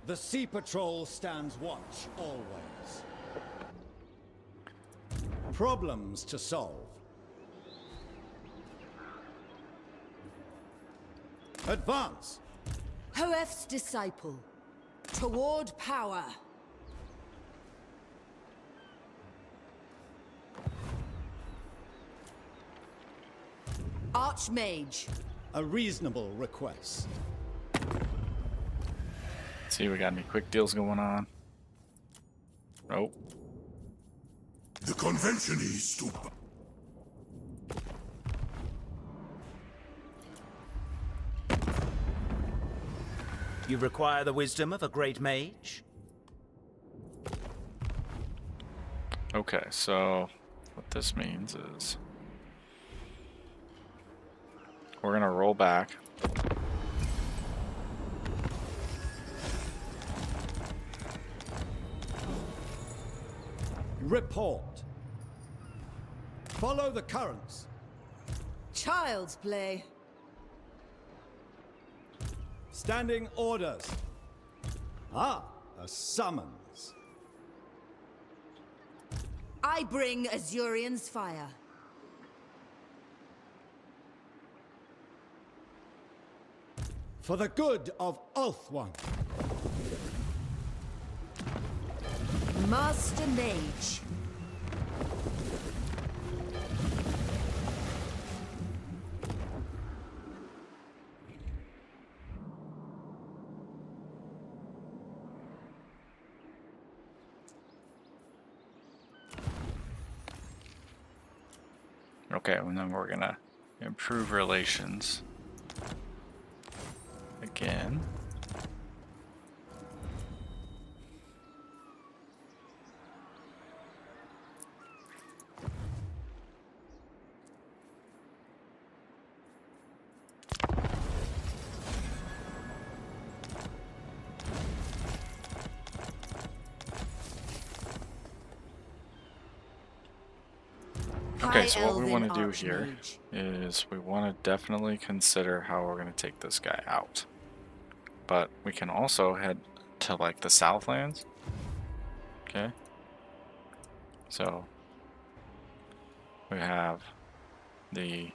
The Sea Patrol stands watch always. Problems to solve. Advance! Hoef's disciple. Toward power. Archmage. A reasonable request. See, we got any quick deals going on? Nope. The convention is to... You require the wisdom of a great mage? Okay, so what this means is we're gonna roll back. Report. Follow the currents. Child's play. Standing orders. Ah, a summons. I bring Azurian's fire. For the good of Ulthwan. Master Mage. Okay, and then we're gonna improve relations again. Okay, so what we want to do here is we want to definitely consider how we're going to take this guy out. But we can also head to like the Southlands. Okay. So we have the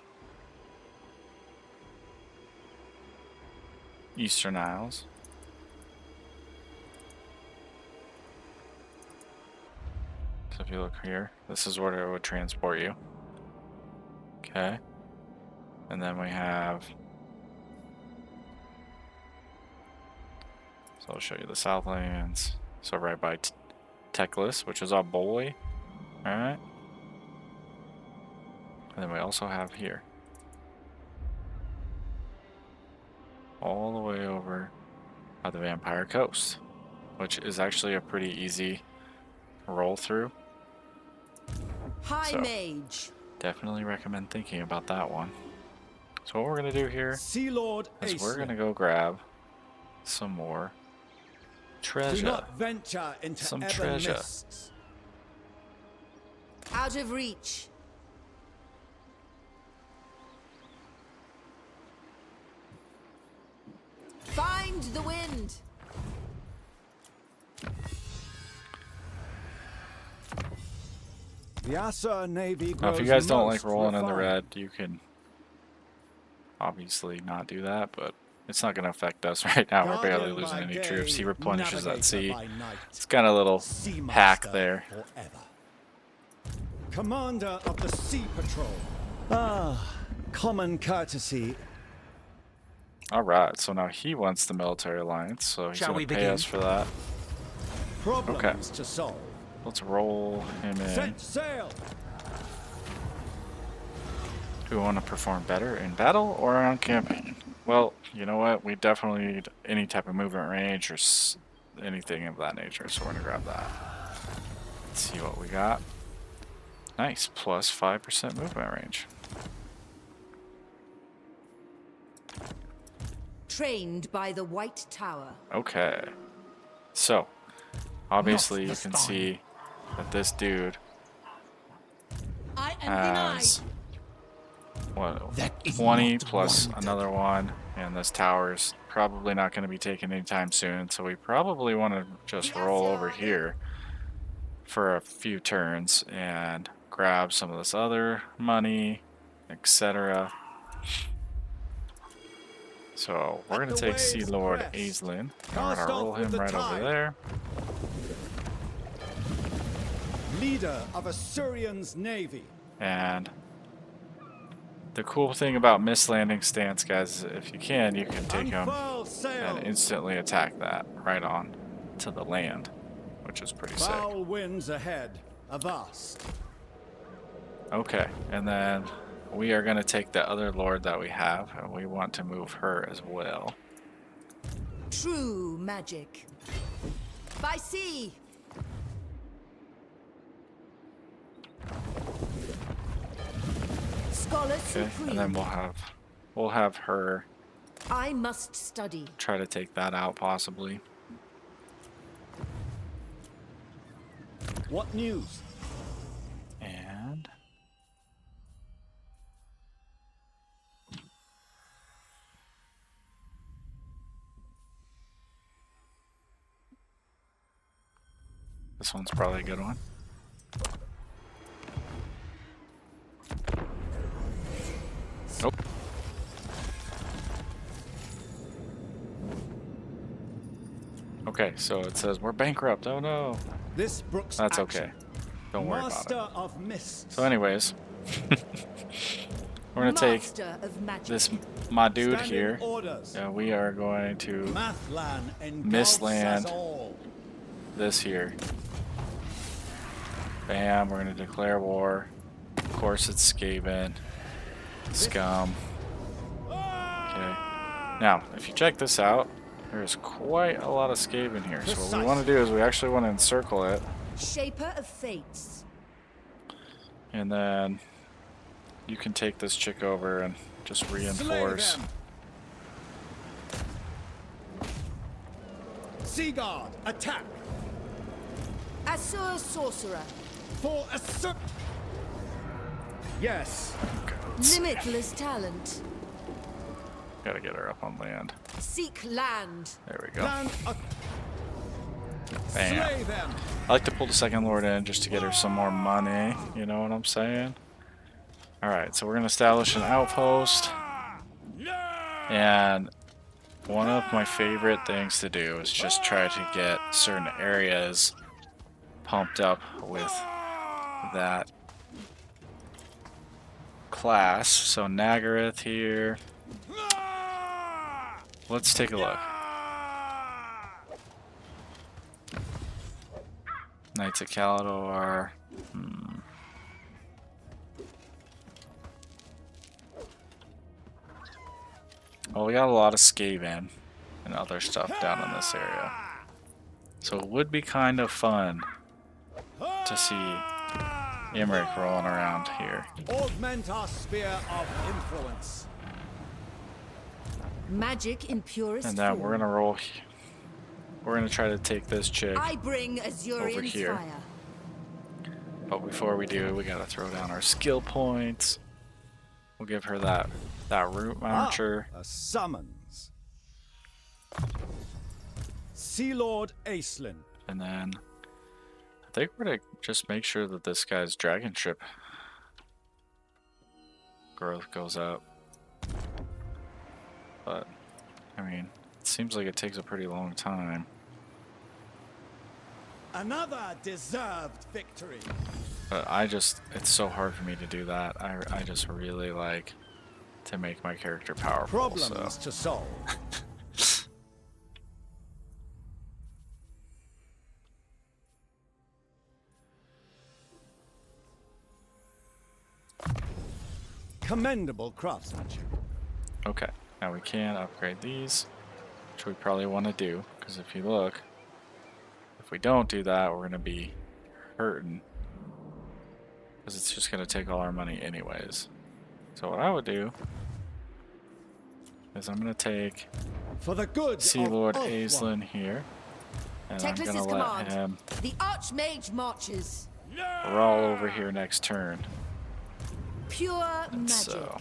Eastern Isles. So if you look here, this is where it would transport you. Okay. And then we have... So I'll show you the Southlands. So right by Teclis, which is our boy. Alright. And then we also have here. All the way over by the Vampire Coast. Which is actually a pretty easy roll through. High Mage. Definitely recommend thinking about that one. So what we're going to do here Sea Lord is we're going to Aislinn. go grab some more treasure. Do not venture into Some ever treasure. mists. Out of reach. Find the wind. The Asa Navy Now, if you grows guys don't like most rolling in the refined. red, you can obviously not do that, but it's not going to affect us right now. We're barely Guardian losing by any day, troops. He replenishes at navigator sea. by night, It's got a little sea hack master there. forever. Commander of the Sea Patrol. Ah, common courtesy. Alright, so now he wants the military alliance, so he's Shall going we to pay begin? us for that. Problems to solve. Let's roll him in. Set sail. Do we want to perform better in battle or on campaign? Well, you know what? We definitely need any type of movement range or anything of that nature, so we're going to grab that. Let's see what we got. Nice, plus 5% movement range. Trained by the White Tower. Okay. So, obviously Not you can this see that this dude I am has what, That is 20 not plus wanted. another one, and this tower's probably not going to be taken anytime soon, so we probably want to just roll over here for a few turns and grab some of this other money, etc. So we're going to take Sea Lord Aislinn, and we're going to roll him right over there. Leader of Assyrian's navy. And the cool thing about missed landing stance, guys, is if you can take him and instantly attack that right on to the land, which is pretty sick. Foul winds ahead, avast. Okay, and then we are going to take the other lord that we have, and we want to move her as well. True magic. By sea. Scholar Okay, supreme. and then we'll have her I must study. try to take that out possibly. What news? And this one's probably a good one. Nope. Okay, so it says we're bankrupt. Oh no. This Brooks That's action. okay. Don't worry about Master it. of mists. So anyways, we're going to take Master of magic. this my dude Standing here. orders. We are going to Mathlan Miss engulfs land. us all. this here. Bam, we're going to declare war. Of course it's Skaven. Scum. Okay. Now, if you check this out, there's quite a lot of Skaven here. So what we want to do is we actually want to encircle it. Shaper of fates. And then you can take this chick over and just reinforce. Slay them. Sea Guard, attack! Assur sorcerer. For Assur... Yes. Limitless talent. Gotta get her up on land. Seek land. There we go. Land Bam. Slay them. I like to pull the second lord in just to get her some more money. You know what I'm saying? Alright, so we're gonna establish an outpost. And one of my favorite things to do is just try to get certain areas pumped up with that class. So Nagaroth here. Let's take a look. Knights of Caledor. Well, we got a lot of Skaven and other stuff down in this area. So it would be kind of fun to see Imric rolling around here. Augment our sphere of influence. Magic in purest And then form. we're gonna roll. We're gonna try to take this chick I bring over Azurian's here. fire. But before we do, we gotta throw down our skill points. We'll give her that root launcher. A summons. Sea Lord Aislinn. And then I think we're gonna just make sure that this guy's dragon ship growth goes up. But I mean, it seems like it takes a pretty long time. Another deserved victory. But it's so hard for me to do that. I just really like to make my character powerful. Problems So. to solve. Commendable craftsmanship. Okay, now we can upgrade these, which we probably want to do, because if you look, if we don't do that, we're going to be hurting, because it's just going to take all our money anyways. So what I would do is I'm going to take For the good Sea of Lord Ulthuan. Aislinn here, and I'm Techless going is to let command. him The Archmage marches. roll over here next turn, Pure and magic. so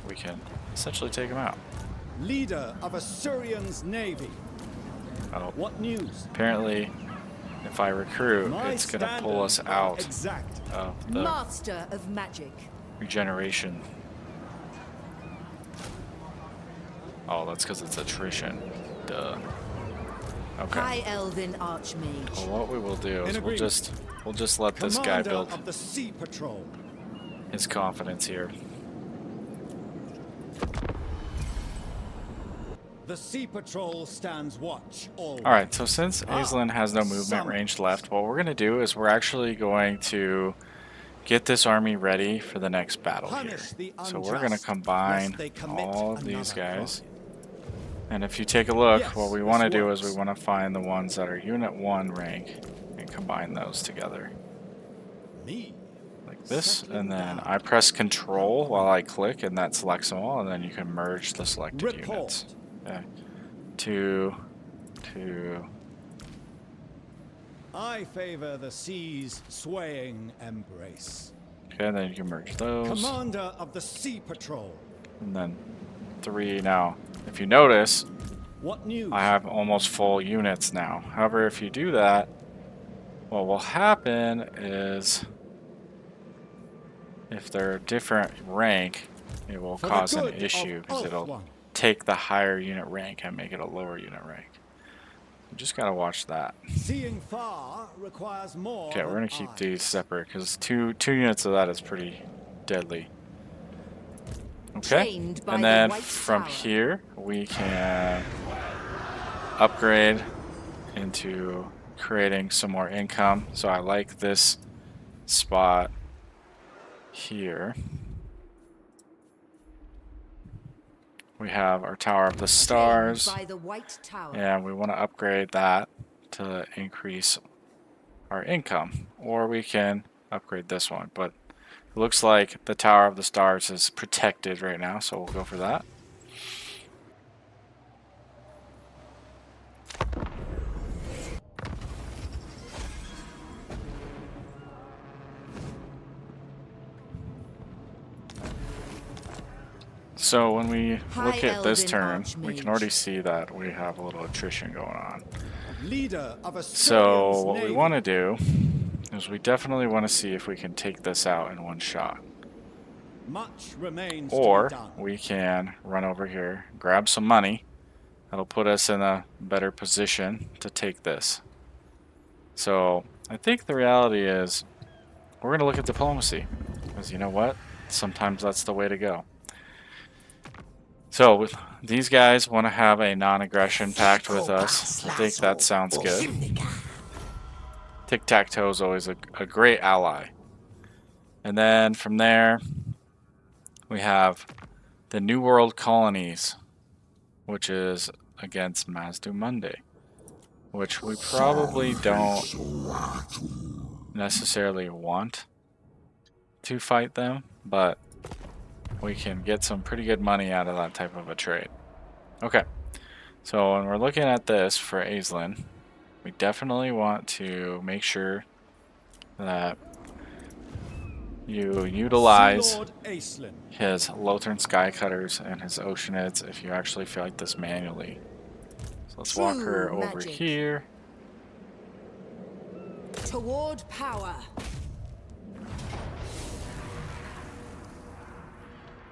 we can essentially take him out. Leader of Assyrian's navy. Oh, What news? apparently, if I recruit, My it's gonna pull us standards are out exact. of the Master of magic. regeneration. Oh, that's because it's attrition. Duh. Okay. High Elven Archmage. Well, what we will do is In we'll just let this guy Commander build of the Sea Patrol. his confidence here. The Sea Patrol stands watch always. Alright, so since Aislinn has no movement summons. range left, what we're going to do is we're actually going to get this army ready for the next battle here. Punish the So we're going to unjust, combine lest they commit all of these another guys. crime. And if you take a look, Yes, what we this want to do is we works. want to find the ones that are Unit 1 rank and combine those together. Me. Like this, Settling and then down. I press Control while I click, and that selects them all, and then you can merge the selected Report. units. Okay. 2, 2. I favor the sea's swaying embrace. Okay, then you can merge those. Commander of the Sea Patrol. And then 3 now. If you notice, What news? I have almost full units now. However, if you do that, what will happen is if they're different rank, it will For the cause an good of issue because it'll Ulthuan. take the higher unit rank and make it a lower unit rank. You just gotta watch that. Seeing far requires more. Okay, we're than gonna keep eyes. these separate because two units of that is pretty deadly. Okay, Trained by and the then White from Tower. here we can upgrade into creating some more income. So I like this spot here. We have our Tower of the Stars, Trained by the White Tower. and we want to upgrade that to increase our income. Or we can upgrade this one, but it looks like the Tower of the Stars is protected right now, so we'll go for that. So when we look High at this Elven turn, we can Archmage. already see that we have a little attrition going on. Leader of Assyrian's So what we navy. want to do is we definitely want to see if we can take this out in one shot. Much remains Or to be done. we can run over here, grab some money. That'll put us in a better position to take this. So I think the reality is we're going to look at diplomacy. Because you know what? Sometimes that's the way to go. So with these guys want to have a non-aggression pact with us. I think that sounds good. Tic-tac-toe is always a great ally. And then from there, we have the New World Colonies, which is against Mazdu Monday, which we probably don't necessarily want to fight them, but we can get some pretty good money out of that type of a trade. Okay, so when we're looking at this for Aislinn, we definitely want to make sure that you utilize Sea Lord Aislinn. his Lothern Skycutters and his Oceanids if you actually fight this manually. So let's walk her True over magic. here. Toward power.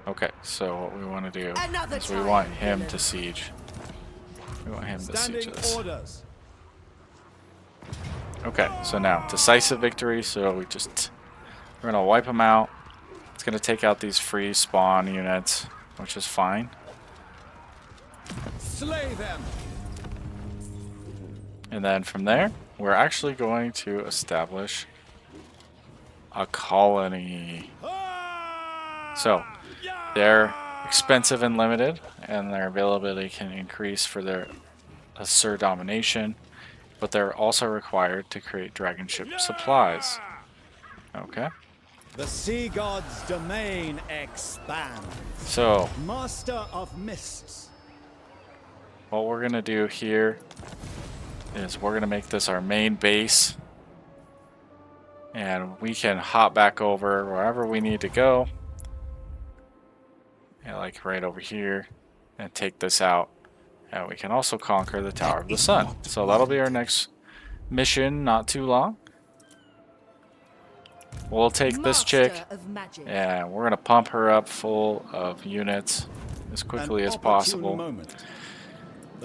Okay, so what we want to do Another is we time, want him villain. to siege. We want him to Standing siege this. orders. Okay, so now decisive victory. So we're gonna wipe them out. It's gonna take out these free spawn units, which is fine. Slay them. And then from there, we're actually going to establish a colony. So they're expensive and limited, and their availability can increase for their Assur domination, but they're also required to create dragon ship supplies. Okay, The sea god's domain expands. so Master of mists. what we're gonna do here is we're gonna make this our main base, and we can hop back over wherever we need to go. Yeah, like right over here, and take this out. And we can also conquer the Tower of the Sun. So that'll be our next mission, not too long. We'll take this chick and we're going to pump her up full of units as quickly as possible.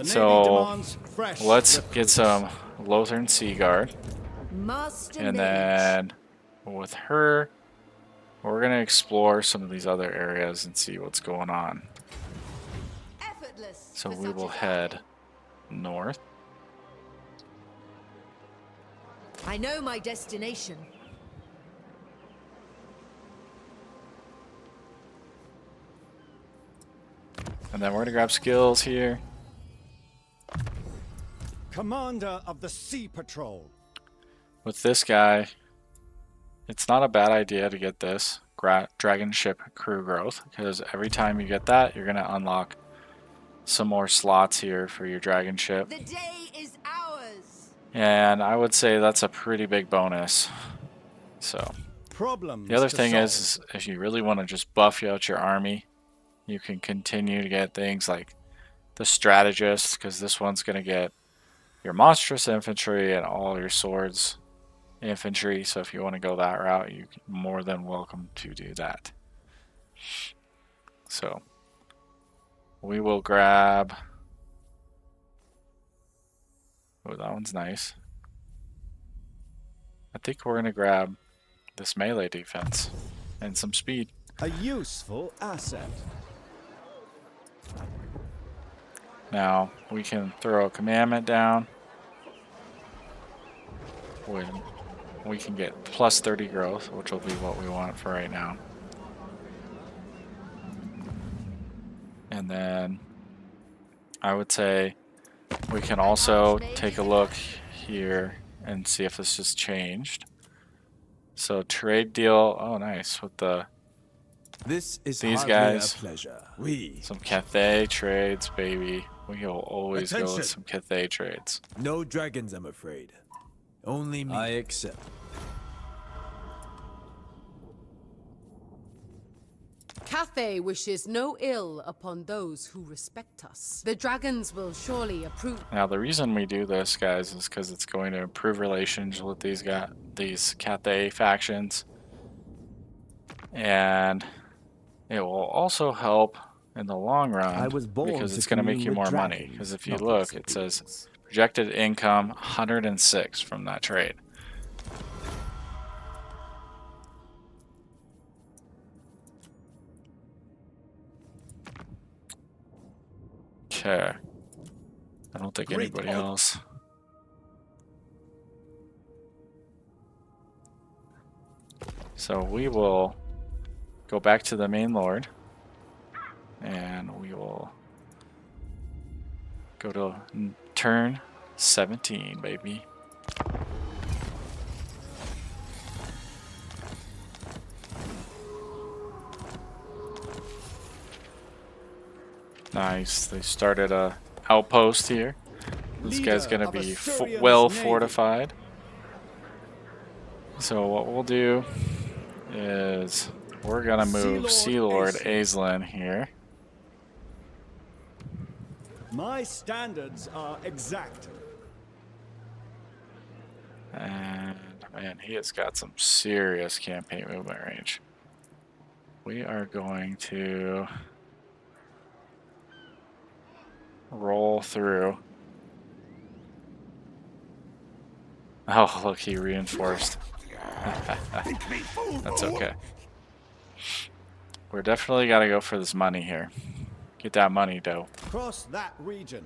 So let's get some Lothern Sea Guard. And then with her, we're going to explore some of these other areas and see what's going on. So we will head north. I know my destination. And then we're going to grab skills here. Commander of the Sea Patrol. With this guy, it's not a bad idea to get this dragon ship crew growth, because every time you get that, you're going to unlock some more slots here for your dragon ship. The day is ours. And I would say that's a pretty big bonus. So the other thing is if you really want to just buff out your army, you can continue to get things like the strategist, because this one's going to get your monstrous infantry and all your swords infantry. So if you want to go that route, you're more than welcome to do that. So we will grab, oh, that one's nice. I think we're going to grab this melee defense and some speed. A useful asset. Now we can throw a commandment down. We can get plus 30 growth, which will be what we want for right now. And then I would say we can also take a look here and see if this has changed. So trade deal, oh nice, with these guys. Some Cathay trades, baby. We'll always go with some Cathay trades. No dragons, I'm afraid. Only me. I accept. Cathay wishes no ill upon those who respect us. The dragons will surely approve. Now the reason we do this, guys, is because it's going to improve relations with these Cathay factions, and it will also help in the long run because it's going to make you more money. Because if you look, it says projected income 106 from that trade. Okay. I don't think anybody else. So we will go back to the main lord, and we will go to turn 17, baby. Nice. They started a outpost here. This guy's gonna be well fortified. So what we'll do is we're gonna move Sea Lord Aislinn here. My standards are exact. And man, he has got some serious campaign movement range. We are going to roll through. Oh, look, he reinforced. That's okay. We're definitely got to go for this money here. Get that money, dough. Cross that region.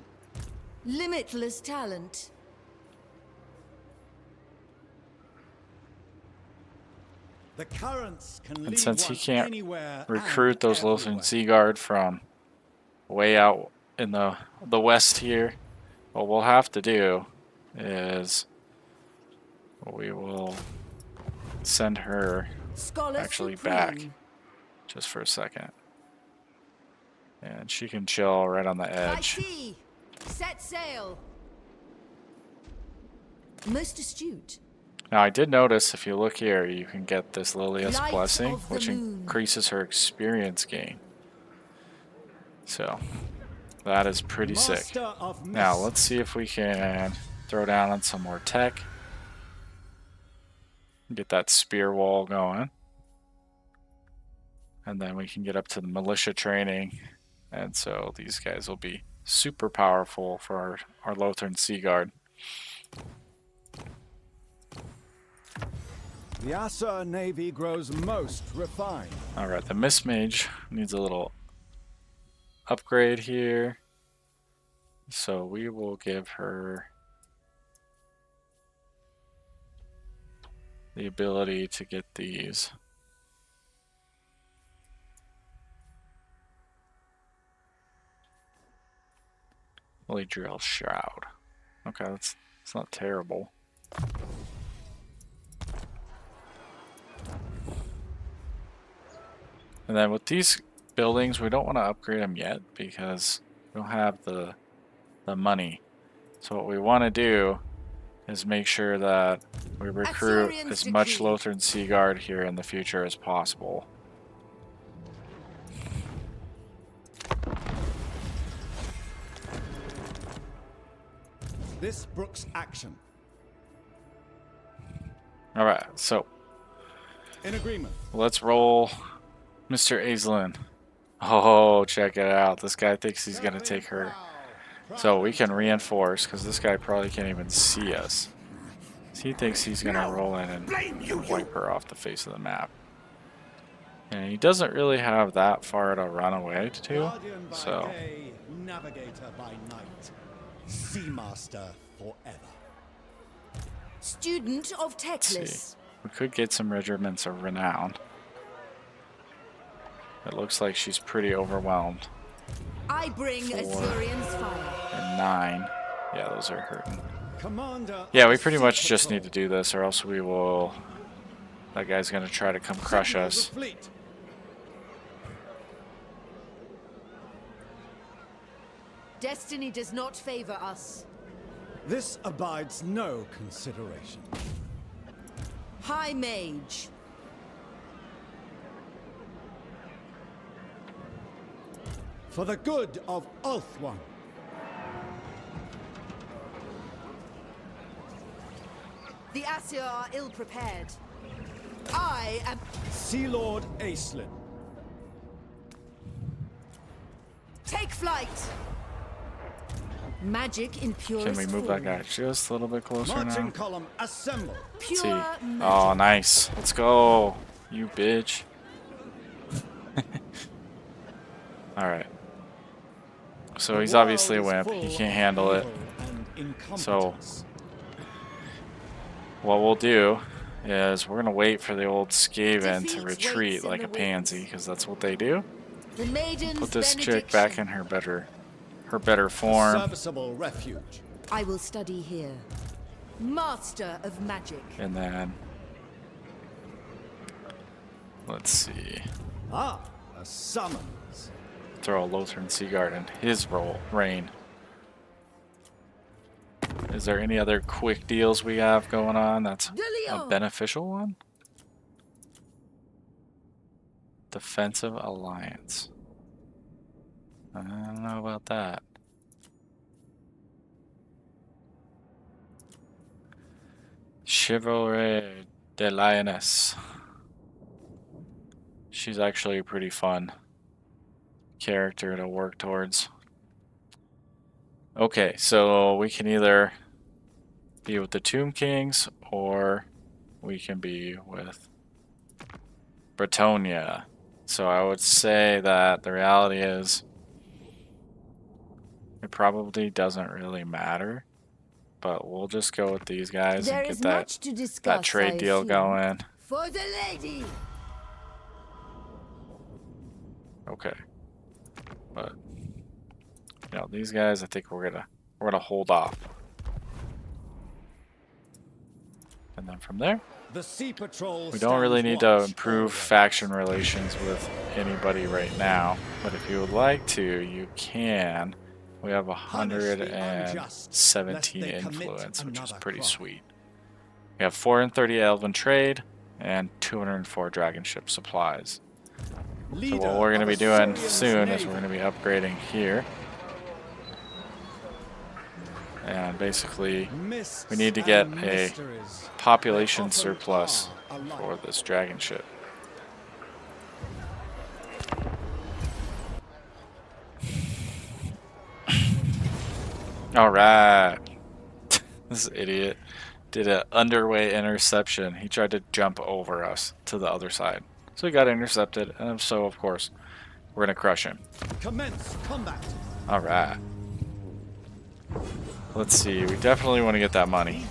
Limitless talent. The currents can And lead since he can't anywhere recruit those everywhere. Lothern Sea Guard from way out in the west here, what we'll have to do is we will send her actually back just for a second, and she can chill right on the edge. Set sail. Most astute. Now I did notice, if you look here, you can get this Lilia's Light Blessing, of the which moon. increases her experience gain. So That is pretty sick. Master of Now, Mist. let's see if we can throw down on some more tech. Get that spear wall going. And then we can get up to the militia training. And so these guys will be super powerful for our Lothern Sea Guard. The Asa Navy grows most refined. Alright, the Mist Mage needs a little upgrade here. So we will give her the ability to get these. Holy Drill Shroud. Okay, that's not terrible. And then with these buildings, we don't want to upgrade them yet because we don't have the money. So what we want to do is make sure that we recruit as much Lothern Sea Guard here in the future as possible. This brooks action. Alright, so In agreement. let's roll Mr. Aislinn. Oh, check it out. This guy thinks he's going to take her. So we can reinforce, because this guy probably can't even see us. He thinks he's going to roll in and wipe her off the face of the map. And he doesn't really have that far to run away to, Guardian by so... day, navigator by night. Seamaster forever. Student of Let's see. Teclis. We could get some regiments of renown. It looks like she's pretty overwhelmed. I bring 4 Assyrian's fire. and 9. Yeah, those are hurting. Commander Yeah, we of pretty Sea much just Patrol. need to do this, or else we will... That guy's gonna try to come crush Signal us. the fleet. Destiny does not favor us. This abides no consideration. High Mage. For the good of Ulthuan. The Asir are ill-prepared. I am... Sea Lord Aislinn. Take flight! Magic in purest Can we move that form. guy just a little bit closer Marching now? column assemble. Let's Pure see. magic. Oh, nice. Let's go, you bitch. Alright. So he's obviously a wimp. He can't handle it. So what we'll do is we're gonna wait for the old Skaven to Defeat retreat waits in like the a pansy, because that's what they do. The maiden's Put this chick benediction. back in her better form. Serviceable refuge. I will study here. Master of magic. And then let's see. Ah, a summons. Throw a Lothern Sea Guard in his reign. Is there any other quick deals we have going on that's a Delio. beneficial one? Defensive Alliance. I don't know about that. Chivalry de Lioness. She's actually a pretty fun character to work towards. Okay, so we can either be with the Tomb Kings or we can be with Bretonia. So I would say that the reality is it probably doesn't really matter, but we'll just go with these guys There and is get that, much to discuss, that trade I deal assume. going. For the lady. Okay. But you know, these guys I think we're gonna hold off. And then from there, The Sea Patrol we don't really stands need to watch improve always. faction relations with anybody right now, but if you would like to, you can. We have Punish the unjust, 117 lest they commit influence, which is another pretty crime. sweet. We have 430 Elven trade and 204 dragon ship supplies. So Leader what we're going to of be doing Assyrian's soon is navy. we're going to be upgrading here. And basically, Mists we need to get and a mysteries. population They often surplus are alike. for this dragon ship. Alright. This idiot did an underway interception. He tried to jump over us to the other side. So he got intercepted, and so, of course, we're going to crush him. Commence combat. Alright. Let's see. We definitely want to get that money.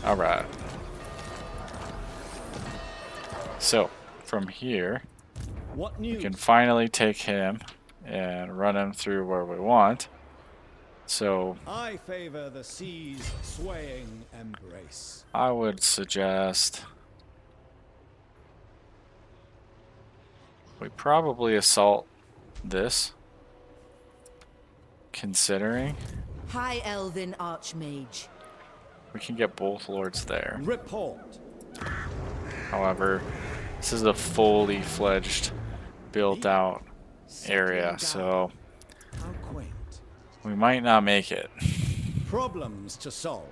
Alright. So, from here, What we news? can finally take him and run him through where we want. So, I favor the sea's swaying embrace. I would suggest we probably assault this, considering High Elven Archmage. we can get both lords there. Report. However, this is a fully fledged, built out area, so How quaint. we might not make it. Problems to solve.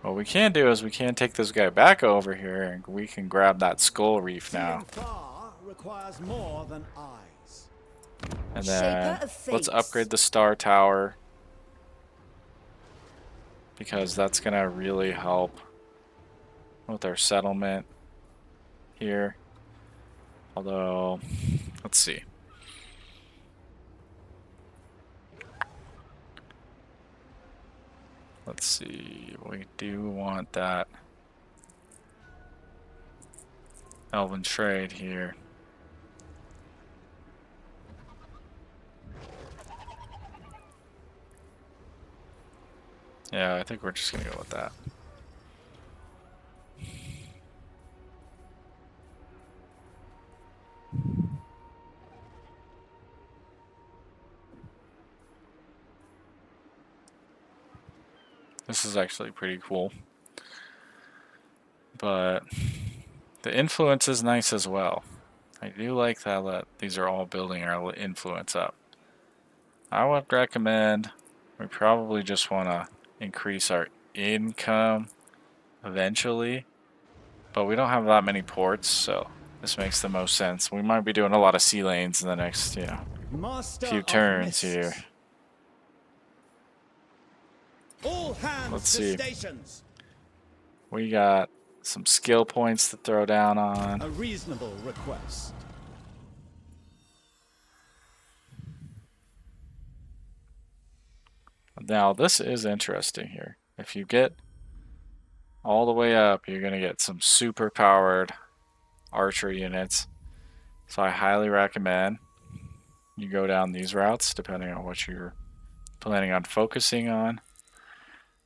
What we can do is we can take this guy back over here and we can grab that skull reef now. Seeing far requires more than eyes. And Shaper then of let's Fates. upgrade the star tower, because that's gonna really help with our settlement here. Although, let's see. Let's see, we do want that elven trade here. Yeah, I think we're just gonna go with that. This is actually pretty cool. But the influence is nice as well. I do like that these are all building our influence up. I would recommend we probably just want to increase our income eventually. But we don't have that many ports, so this makes the most sense. We might be doing a lot of sea lanes in the next, Master few of turns mists. here. All hands Let's to see. stations. We got some skill points to throw down on. A reasonable request. Now, this is interesting here. If you get all the way up, you're going to get some super powered archery units. So I highly recommend you go down these routes, depending on what you're planning on focusing on.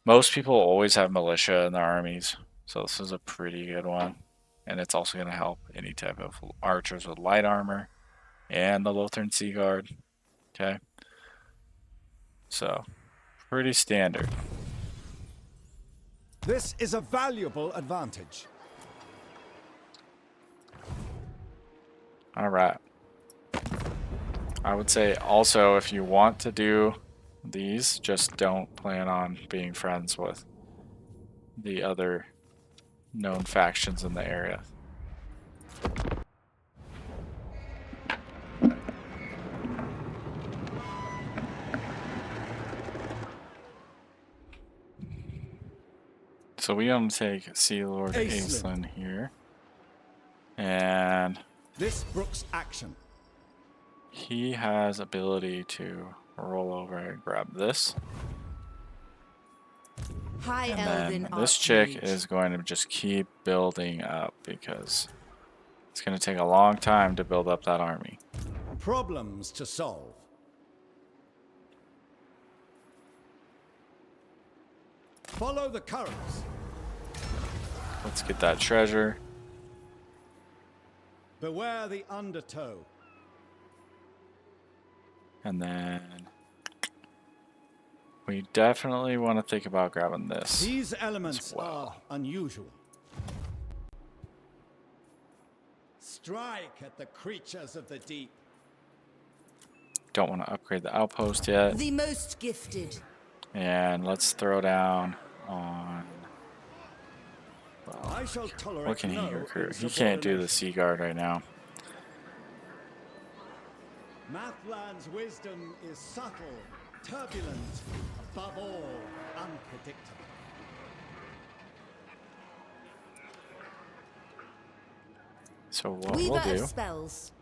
Most people always have militia in their armies, so this is a pretty good one. And it's also going to help any type of archers with light armor and the Lothern Sea Guard. Okay. So, pretty standard. This is a valuable advantage. Alright. I would say also, if you want to do these, just don't plan on being friends with the other known factions in the area. So we want to take Sea Lord Aislinn here. And This brooks action. he has ability to roll over and grab this. High And Elven then this chick Archmage. is going to just keep building up because it's going to take a long time to build up that army. Problems to solve. Follow the currents. Let's get that treasure. Beware the undertow. And then we definitely want to think about grabbing this. These elements well. are unusual. Strike at the creatures of the deep. don't want to upgrade the outpost yet. The most gifted. And let's throw down on... I shall tolerate What can he no recruit? He can't do the Sea Guard right now. Mathland's wisdom is subtle, turbulent, above all, unpredictable. So what Weaver we'll do... of spells.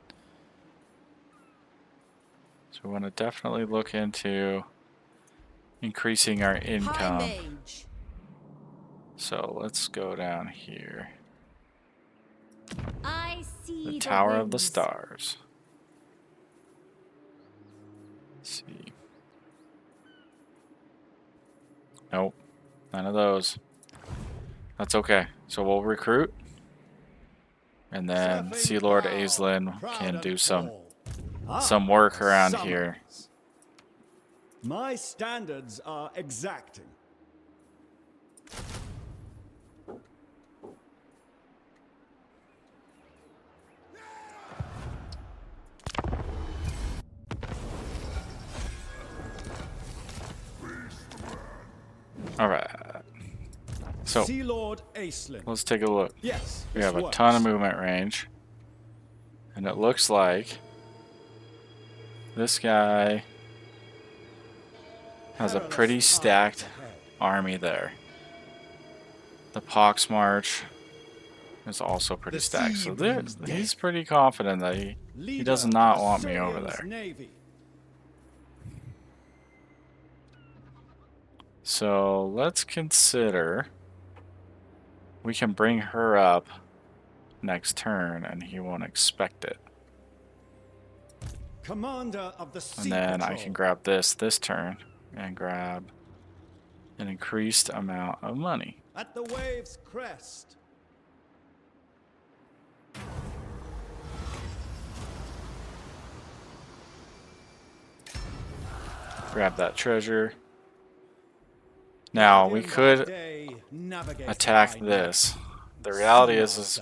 So we want to definitely look into increasing our High income. mage. So let's go down here. I see The Tower of the winds. Stars. Let's see. Nope. None of those. That's okay. So we'll recruit. And then Sea Lord Aislinn can do some work around here. My standards are exacting. Alright. So Sea Lord Aislinn. let's take a look. Yes, We this have a works. ton of movement range. And it looks like this guy has a pretty stacked army there. The Pox March is also pretty stacked. So he's pretty confident that he does not want me over there. Navy. So let's consider we can bring her up next turn and he won't expect it. Commander of the Sea And then I Patrol. can grab this turn and grab an increased amount of money. At the wave's crest. Grab that treasure. Now we could attack this. The reality is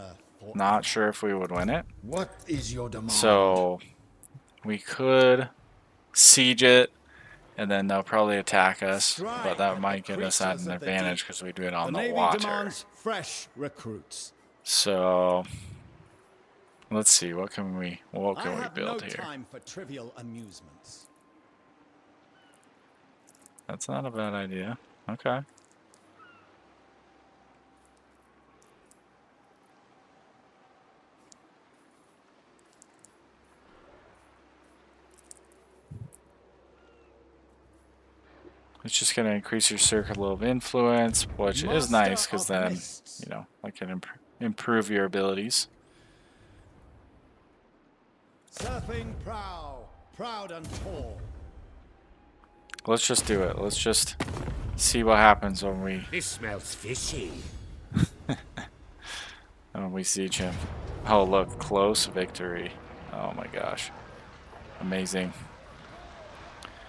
not sure if we would win it. What is your demand? So we could siege it and then they'll probably attack us, but that might get us at an advantage because we do it on the Navy water. demands fresh recruits. So let's see, what can we I have build no here? time for trivial amusements. That's not a bad idea. Okay. It's just going to increase your circle of influence, which is nice because then, you know, I can improve your abilities. Surfing prow, proud and tall. Let's just do it. Let's just see what happens when This smells fishy. we siege him. Oh, look, close victory. Oh my gosh. Amazing.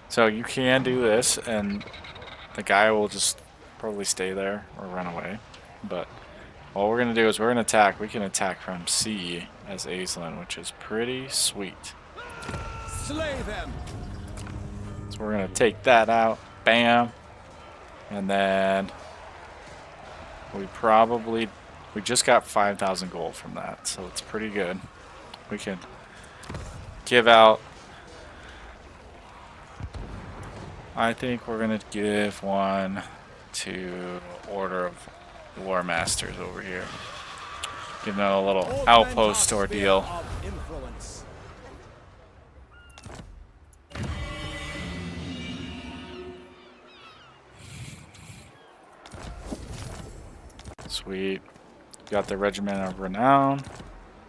So you can do this, and the guy will just probably stay there or run away. But what we're going to do is we're going to attack. We can attack from sea as Aislinn, which is pretty sweet. Slay them. So we're going to take that out. Bam. And then we just got 5,000 gold from that, so it's pretty good. We can give out... I think we're going to give one to Order of War Masters over here. Give them a little outpost ordeal. Sweet. Got the Regiment of Renown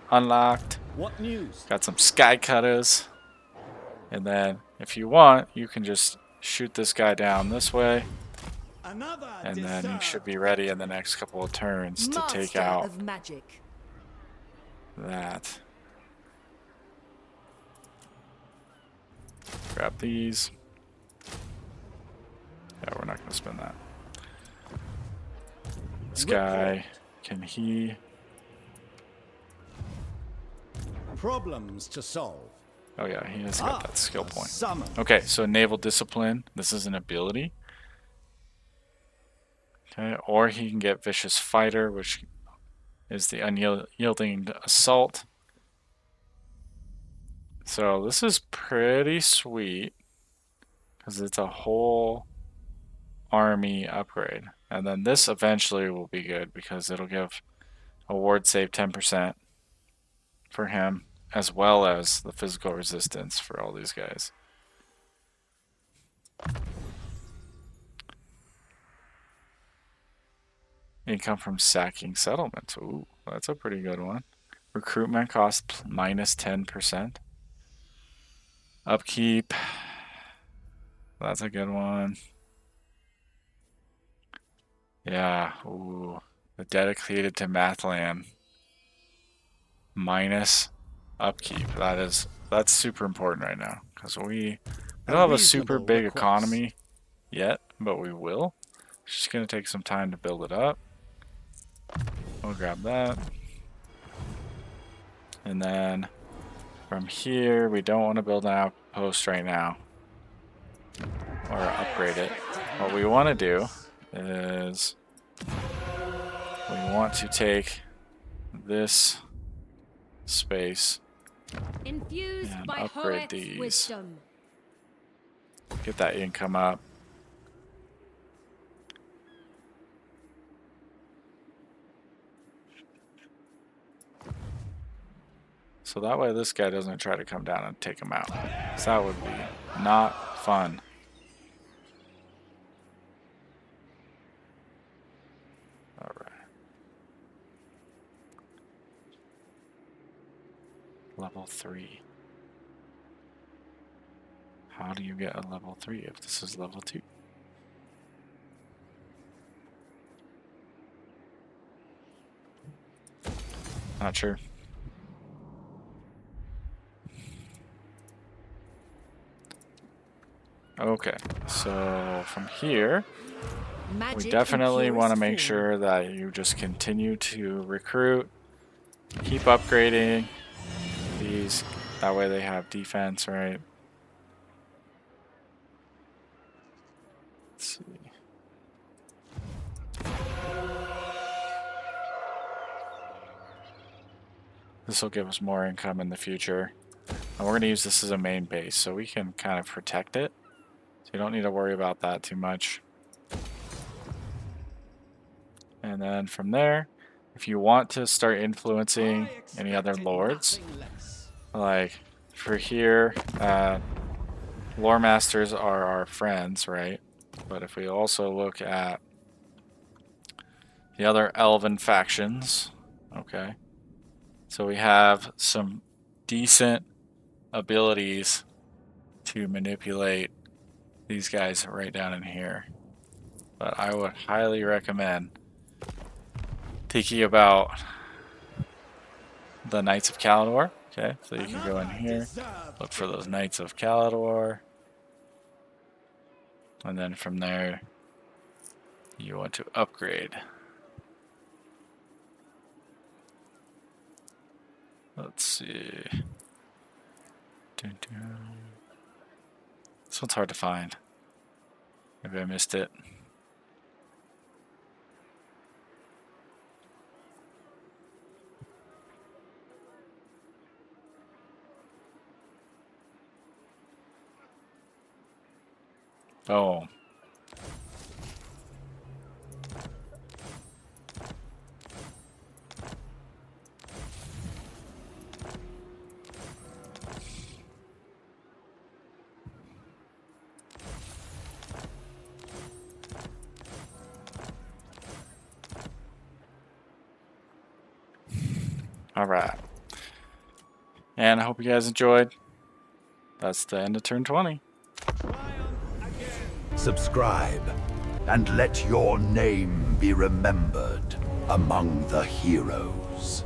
unlocked. What news? Got some Sky Cutters. And then, if you want, you can just shoot this guy down this way. And then you should be ready in the next couple of turns to take out of magic. that. Grab these. Yeah, we're not going to spend that. This guy, can he... Problems to solve. Oh yeah, he has got that skill point. Summon. Okay, so naval discipline. This is an ability. Okay, or he can get vicious fighter, which is the unyielding assault. So this is pretty sweet because it's a whole army upgrade. And then this eventually will be good because it'll give a ward save 10% for him, as well as the physical resistance for all these guys. Income from sacking settlements. Ooh, that's a pretty good one. Recruitment cost minus 10%. Upkeep. That's a good one. Yeah, ooh. The dedicated to Mathland. Minus upkeep. That's super important right now. Because we don't have a super big economy yet, but we will. It's just gonna take some time to build it up. We'll grab that. And then from here, we don't want to build an outpost right now. Or upgrade it. What we want to do is we want to take this space Infused and by upgrade Hoek's these. wisdom. Get that income up. So that way this guy doesn't try to come down and take him out. So that would be not fun. Alright. Level 3. How do you get a level 3 if this is level 2? Not sure. Okay, so from here, we definitely want to make sure that you just continue to recruit, keep upgrading these, that way they have defense, right? Let's see. This will give us more income in the future. And we're going to use this as a main base, so we can kind of protect it. So you don't need to worry about that too much. And then from there, if you want to start influencing any other lords, like for here, lore masters are our friends, right? But if we also look at the other elven factions, okay, so we have some decent abilities to manipulate these guys right down in here. But I would highly recommend thinking about the Knights of Caledor. Okay, so you can go in here, look for those Knights of Caledor, and then from there you want to upgrade. Let's see. This one's hard to find. Maybe I missed it. Oh. All right. And I hope you guys enjoyed. That's the end of turn 20. Subscribe, and let your name be remembered among the heroes.